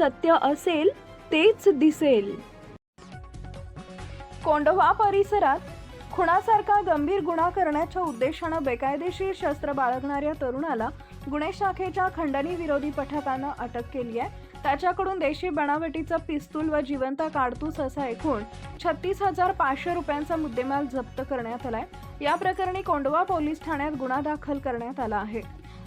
सत्य असेल तेच दिसेल. कोंढवा परिसरात खुनासारखा गंभीर गुन्हा करण्याच्या उद्देशानं बेकायदेशीर शस्त्र बाळगणाऱ्या तरुणाला गुन्हे शाखेच्या खंडणी विरोधी पथकानं अटक केली आहे. त्याच्याकडून देशी बनावटीचं पिस्तूल व जिवंत काडतूस असा एकूण 36,500 रुपयांचा मुद्देमाल जप्त करण्यात आलाय. या प्रकरणी कोंढवा पोलीस ठाण्यात गुन्हा दाखल करण्यात आला आहे.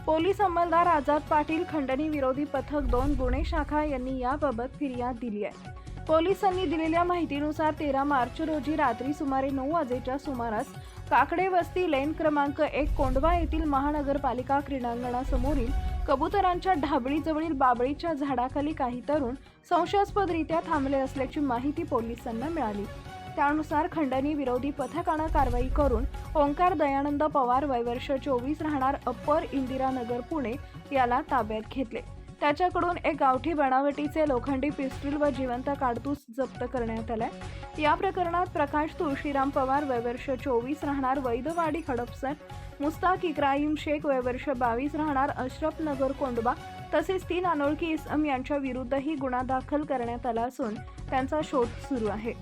पोलीस अंमलदार आझाद पाटील, खंडणी विरोधी पथक 2, गुन्हे शाखा यांनी याबाबत फिर्याद दिली आहे. पोलिसांनी दिलेल्या माहितीनुसार 13 मार्च रोजी रात्री सुमारे 9 वाजेच्या सुमारास काकडे वस्ती लेन क्रमांक 1 कोंढवा येथील महानगरपालिका क्रीडांगणासमोरील कबुतरांच्या ढाबळीजवळील बाबळीच्या झाडाखाली काही तरुण संशयास्पदरित्या थांबले असल्याची माहिती पोलिसांना मिळाली. त्यानुसार खंडणी विरोधी पथकानं कारवाई करून ओंकार दयानंद पवार, वय वर्ष 24, राहणार अप्पर इंदिरानगर, पुणे याला ताब्यात घेतले. त्याच्याकडून एक गावठी बनावटीचे लोखंडी पिस्तूल व जिवंत काडतूस जप्त करण्यात आलाय. या प्रकरणात प्रकाश तुळशीराम पवार, वय वर्ष 24, राहणार वैदवाडी, हडपसर, मुस्ताक इब्राहिम शेख, वय वर्ष 22, राहणार अशरफ नगर, कोंढवा तसेच 3 अनोळखी इसम यांच्या विरुद्धही गुन्हा दाखल करण्यात आला असून त्यांचा शोध सुरू आहे.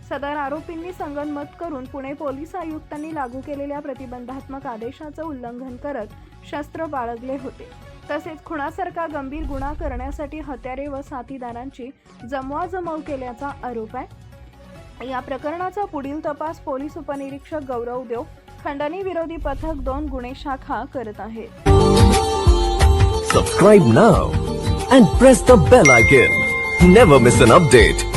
सदर आरोपींनी संगनमत करून पुणे पोलीस आयुक्तांनी लागू केलेल्या प्रतिबंधात्मक आदेशाचं उल्लंघन करत शस्त्र बाळगले होते. तसेच खुनासारखा गंभीर गुन्हा करण्यासाठी हत्यारे व साथीदारांची जमवाजमव केल्याचा आरोप आहे. या प्रकरणाचा पुढील तपास पोलीस उपनिरीक्षक गौरव देव, खंडणी विरोधी पथक 2, गुन्हे शाखा करत आहेत. Subscribe now and press the bell icon. Never miss an update.